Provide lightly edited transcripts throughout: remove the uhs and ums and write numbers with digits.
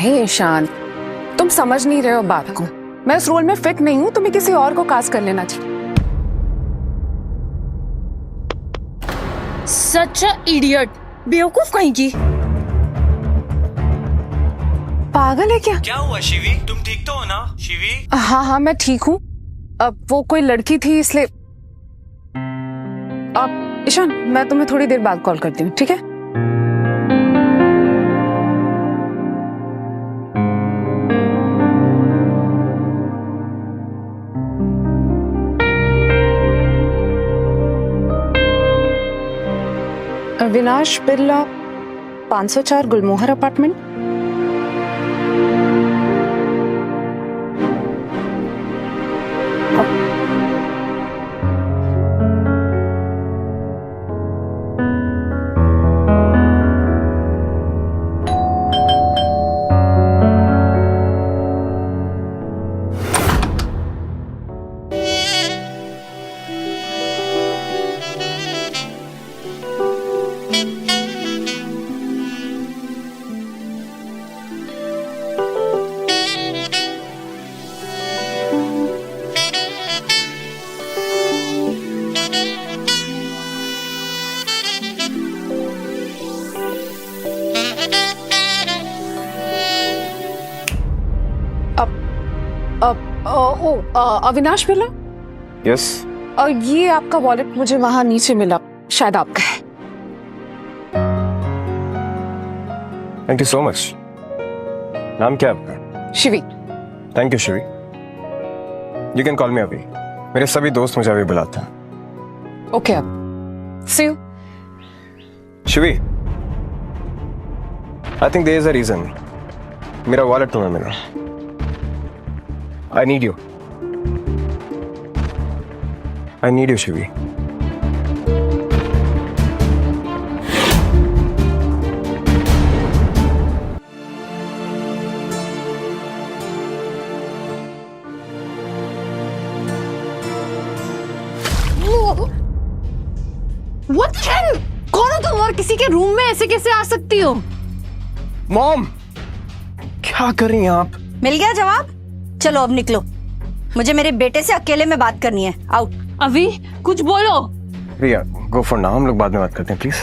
नहीं ईशान, तुम समझ नहीं रहे हो बात को। मैं उस रोल में फिट नहीं हूं, तुम्हें किसी और को कास्ट कर लेना चाहिए। सच अ इडियट, बेवकूफ कहीं की। पागल है क्या? क्या हुआ शिवी? तुम ठीक तो हो ना शिवी? हाँ हाँ मैं ठीक हूँ। अब वो कोई लड़की थी इसलिए। अब ईशान मैं तुम्हें थोड़ी देर बाद कॉल करती हूँ, ठीक है? अविनाश बिरला 504 गुलमोहर अपार्टमेंट। अविनाश बिरला? यस। ये आपका वॉलेट मुझे वहां नीचे मिला, शायद आपका है। Thank you so much. नाम क्या है आपका? Shivi. Thank you Shivi. You can call मी अभी। मेरे सभी दोस्त मुझे अभी बुलाते हैं। ओके अब see you. Shivi, I think there is a reason मेरा वॉलेट तुम्हें मिला। I need you. I need you, Shivi. What the hell? कौन हो तुम और किसी के रूम में ऐसे कैसे आ सकती हो? मॉम, क्या कर रही हैं आप? मिल गया जवाब? चलो अब निकलो, मुझे मेरे बेटे से अकेले में बात करनी है। आउट। अभी कुछ बोलो। रिया, गो फॉर नाउ। हम लोग बाद में बात करते हैं प्लीज।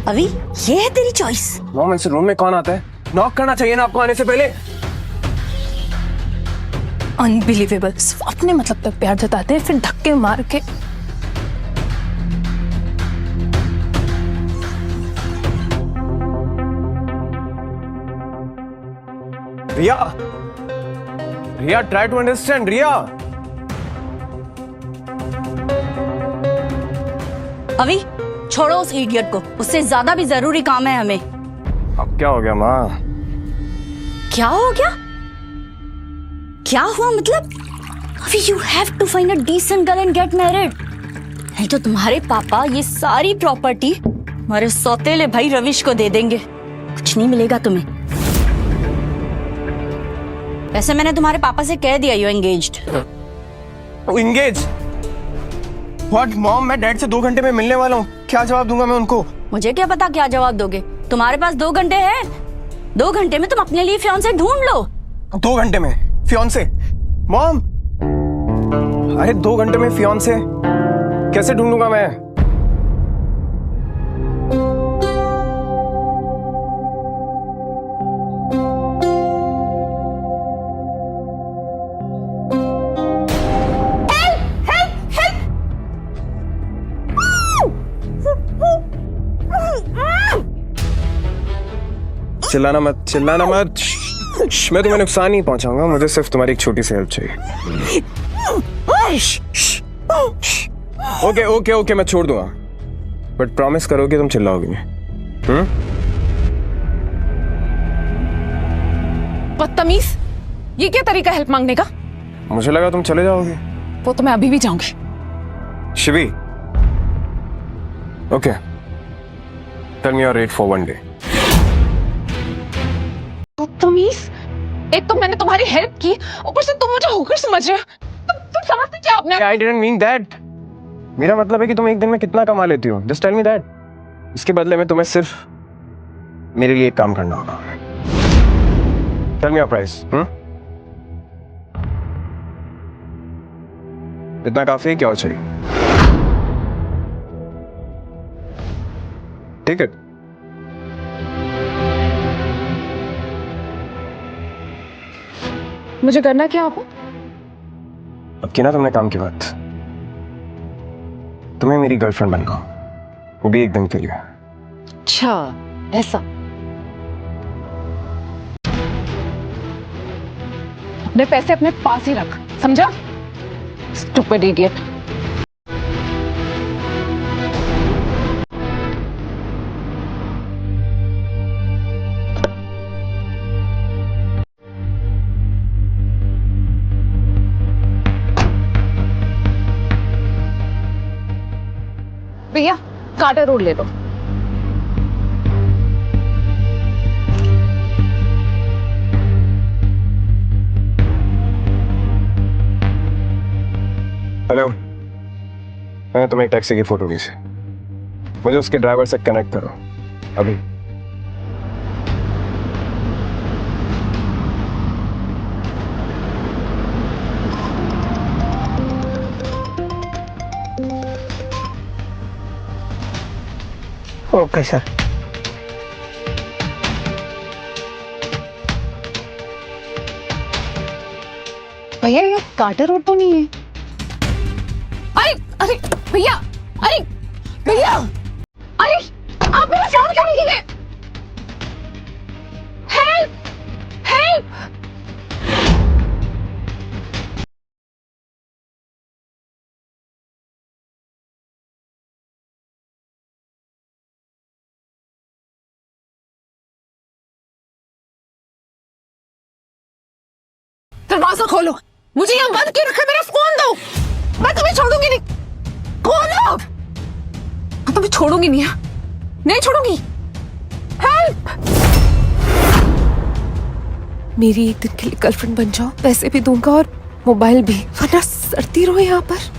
अभी ये है तेरी चॉइस? मॉम, इस रूम में कौन आता है? नॉक करना चाहिए ना आपको आने से पहले। अनबिलीवेबल, अपने मतलब तक प्यार जताते हैं फिर धक्के मार के। रिया, रिया, ट्राई टू अंडरस्टैंड। रिया, अभी छोड़ो उस इडियट को, उससे ज्यादा भी जरूरी काम है हमें। अब क्या हो गया माँ? क्या हो गया? क्या हुआ मतलब? अभी you have to find a decent girl and get married, नहीं तो तुम्हारे पापा ये सारी प्रॉपर्टी हमारे सौतेले भाई रविश को दे देंगे। कुछ नहीं मिलेगा तुम्हें। वैसे मैंने तुम्हारे पापा से कह दिया you engaged. Engage? What mom, मैं डैड से 2 घंटे में मिलने वाला हूँ। क्या जवाब दूंगा मैं उनको? मुझे क्या पता क्या जवाब दोगे? तुम्हारे पास 2 घंटे हैं। 2 घंटे में तुम अपने लिए फियांसे ढूंढ लो। 2 घंटे में फियांसे? मॉम, अरे 2 घंटे में फियांसे कैसे ढूंढूंगा मैं? चिल्लाना मत, चिल्लाना मत। मैं तुम्हें नुकसान नहीं पहुंचाऊंगा, मुझे सिर्फ तुम्हारी एक छोटी सी हेल्प चाहिए। ओके ओके ओके, मैं छोड़ दूंगा, बट प्रॉमिस करो कि तुम चिल्लाओगी नहीं। बदतमीज, ये क्या तरीका हेल्प मांगने का? मुझे लगा तुम चले जाओगे। वो तो मैं अभी भी जाऊंगी। Shivi, okay, tell me your rate for 1 day. बदतमीज, एक तो मैंने तुम्हारी हेल्प की, ऊपर से तुम मुझे होकर समझ रहे हो। तुम समझते क्या अपने? I didn't mean that. मेरा मतलब है कि तुम एक दिन में कितना कमा लेती हो, जस्ट टेल मी दैट। इसके बदले में तुम्हें सिर्फ मेरे लिए एक काम करना होगा। Tell me your price. इतना काफी है, क्या और चाहिए? ठीक है। मुझे करना क्या आपको? अब की ना तुमने काम की बात, तुम्हें मेरी गर्लफ्रेंड बनना, वो भी एक दिन के लिए। अच्छा, ऐसा। अपने पैसे अपने पास ही रख, समझा? Stupid idiot. भैया कार्टर रोड ले लो। हेलो, मैंने तुम्हें एक टैक्सी की फोटो भेजी, मुझे उसके ड्राइवर से कनेक्ट करो अभी। Okay sir. भैया ये कार्टर रोड तो नहीं है। अरे अरे भैया, अरे भैया, अरे आप मेरा फोन क्यों नहीं गए? Help help. दरवाजा खोलो, मुझे यहाँ बंद क्यों रखा? मेरा फोन दो, मैं तुम्हें छोड़ूंगी नहीं। खोलो, मैं तुम्हें छोड़ूंगी नहीं, नहीं छोड़ूंगी। हेल्प। मेरी एक दिन के लिए गर्लफ्रेंड बन जाओ, पैसे भी दूंगा और मोबाइल भी, वरना सड़ती रहो यहाँ पर।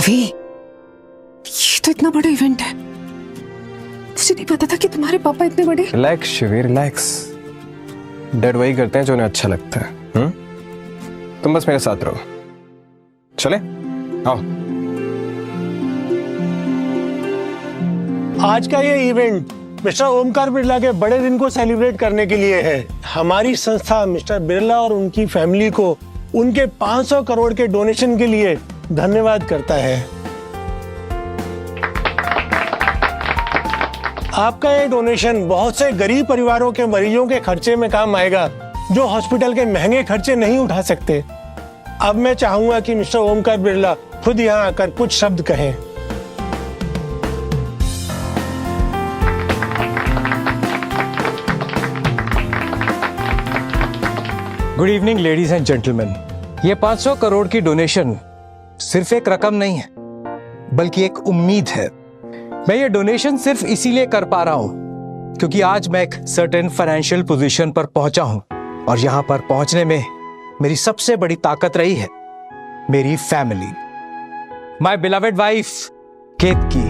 ये तो इतना बड़ा इवेंट है, मुझे नहीं पता था कि तुम्हारे पापा इतने बड़े। Relax Shivi, relax. डैड वही करते हैं जो उन्हें अच्छा लगता है। तुम बस मेरे साथ रहो, चले आओ। आज का ये इवेंट मिस्टर ओमकार बिरला के बड़े दिन को सेलिब्रेट करने के लिए है। हमारी संस्था मिस्टर बिरला और उनकी फैमिली को उनके 500 करोड़ के डोनेशन के लिए धन्यवाद करता है। आपका ये डोनेशन बहुत से गरीब परिवारों के मरीजों के खर्चे में काम आएगा जो हॉस्पिटल के महंगे खर्चे नहीं उठा सकते। अब मैं चाहूंगा कि मिस्टर ओमकार बिरला खुद यहाँ आकर कुछ शब्द कहें। Good evening ladies and gentleman. ये 500 करोड़ की डोनेशन सिर्फ एक रकम नहीं है, बल्कि एक उम्मीद है। मैं ये डोनेशन सिर्फ इसीलिए कर पा रहा हूं क्योंकि आज मैं एक सर्टेन फाइनेंशियल पोजीशन पर पहुंचा हूं, और यहां पर पहुंचने में मेरी सबसे बड़ी ताकत रही है मेरी फैमिली, माय बिलवेड वाइफ केतकी।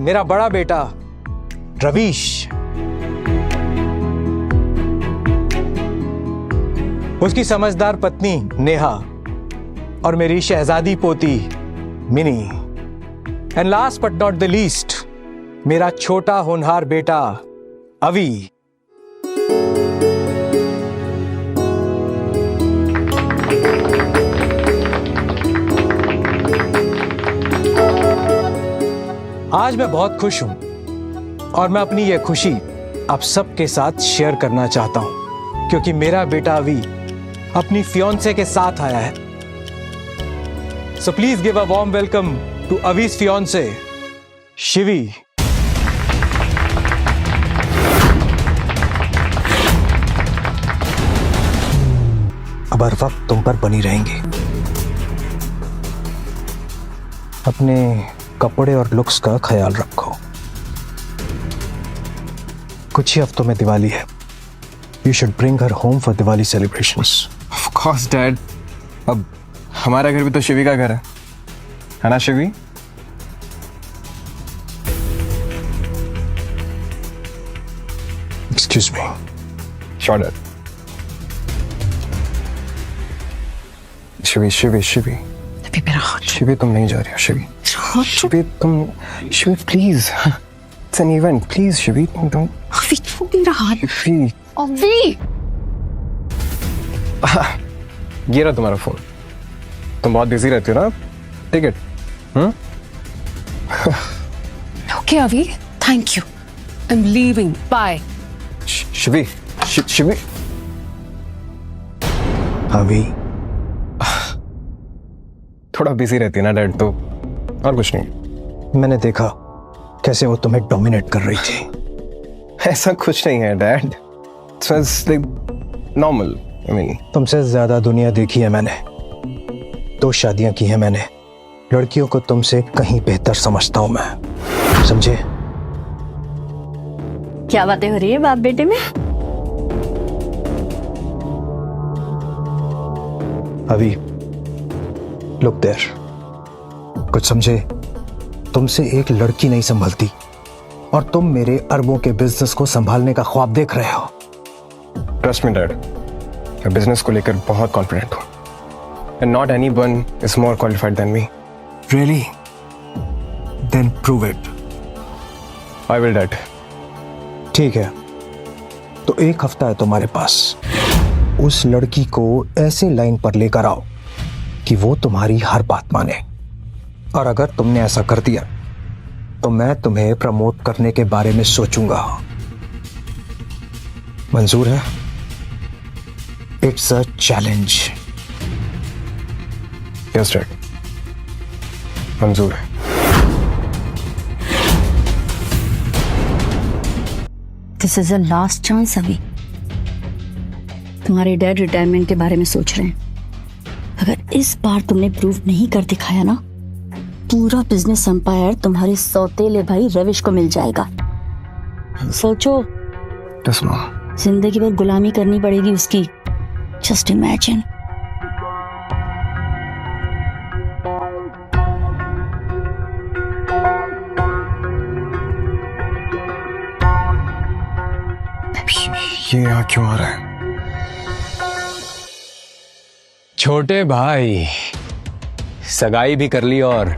मेरा बड़ा बेटा रवीश, उसकी समझदार पत्नी नेहा, और मेरी शहजादी पोती mini, and last but not the least मेरा छोटा होनहार बेटा अवी। आज मैं बहुत खुश हूं और मैं अपनी यह खुशी आप सबके साथ शेयर करना चाहता हूं क्योंकि मेरा बेटा अवी अपनी फियांसे के साथ आया है। So please give a warm welcome to Avi's fiance, Shivi. अब हर वक्त तुम पर बनी रहेंगी। अपने कपड़े और लुक्स का ख्याल रखो। कुछ ही हफ्तों में दिवाली है। You should bring her home for Diwali celebrations. Of course dad, अब हमारा घर भी तो शिवी का घर है ना Shivi? Excuse me. Sure dad. Shivi Shivi Shivi अभी मेरा हाथ शिवी, तुम नहीं जा रही हो शिवी। शिवी तुम, Shivi please, it's an event, please Shivi तुम। अभी छू मेरा हाथ। शिवी, अभी ये रहा तुम्हारा फोन। तुम बहुत बिजी रहती हो ना, टेक इट। ओके अभी, thank you, I am leaving, bye. Shivi Shivi, अभी थोड़ा बिजी रहती है ना डैड, तो और कुछ नहीं। मैंने देखा कैसे वो तुम्हें डोमिनेट कर रही थी। ऐसा कुछ नहीं है dad, it's like normal. I mean तुमसे ज्यादा दुनिया देखी है मैंने, 2 शादियां की हैं मैंने। लड़कियों को तुमसे कहीं बेहतर समझता हूं मैं, समझे? क्या बातें हो रही है बाप बेटे में? अभी लुक देयर, कुछ समझे? तुमसे एक लड़की नहीं संभलती और तुम मेरे अरबों के बिजनेस को संभालने का ख्वाब देख रहे हो। ट्रस्ट मी डैड, मैं बिजनेस को लेकर बहुत कॉन्फिडेंट हूँ and not anyone is more qualified than me. Really? Then prove it. I will dad. ठीक है, तो 1 हफ्ता है तुम्हारे पास। उस लड़की को ऐसे लाइन पर लेकर आओ कि वो तुम्हारी हर बात माने, और अगर तुमने ऐसा कर दिया तो मैं तुम्हें प्रमोट करने के बारे में सोचूंगा। मंजूर है? It's a challenge. Yes dad, मंजूर है। This is a last chance अभी। तुम्हारे डैड रिटायरमेंट के बारे में सोच रहे हैं। अगर इस बार तुमने प्रूव नहीं कर दिखाया ना, पूरा बिजनेस एम्पायर तुम्हारे सौतेले भाई रविश को मिल जाएगा। सोचो, यस मॉम। जिंदगी भर गुलामी करनी पड़ेगी उसकी। Just imagine. ये यहाँ क्यों आ रहा है? छोटे भाई, सगाई भी कर ली और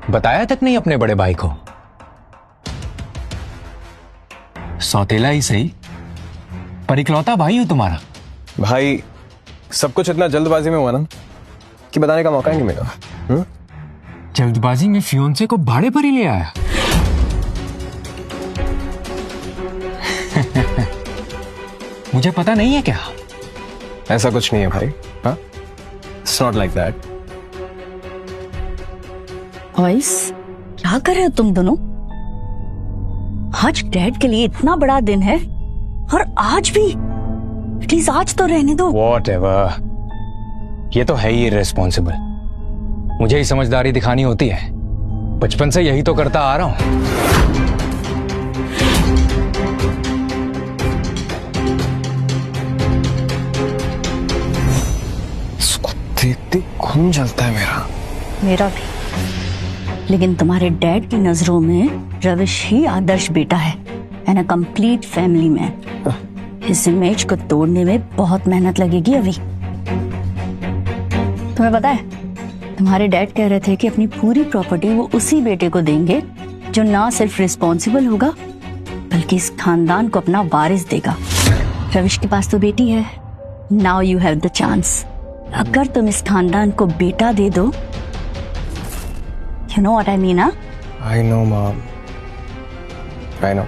बताया तक नहीं अपने बड़े भाई को। सौतेला ही सही, पर इकलौता भाई हूं तुम्हारा। भाई सब कुछ इतना जल्दबाजी में हुआ ना कि बताने का मौका ही नहीं मिला। जल्दबाजी में फियोंसे को भाड़े पर ही ले आया। मुझे पता नहीं है क्या? ऐसा कुछ नहीं है भाई। हाँ, it's not like that. Boys, क्या कर रहे हो तुम दोनों? आज डैड के लिए इतना बड़ा दिन है और आज भी, एटलीस्ट आज तो रहने दो। Whatever, ये तो है ही इररिस्पॉन्सिबल। मुझे ही समझदारी दिखानी होती है, बचपन से यही तो करता आ रहा हूं। इसको देखते खून जलता है मेरा। मेरा भी। लेकिन तुम्हारे डैड की नजरों में रविश ही आदर्श बेटा है and a complete family man. इस इमेज को तोड़ने में बहुत मेहनत लगेगी अभी। तुम्हें पता है, तुम्हारे डैड कह रहे थे कि अपनी पूरी प्रॉपर्टी वो उसी बेटे को देंगे जो ना सिर्फ रिस्पॉन्सिबल होगा बल्कि इस खानदान को अपना वारिस देगा। रविश के पास तो बेटी है। Now you have the chance. अगर तुम इस खानदान को बेटा दे दो, you know what I mean, huh? I know, Mom. I know.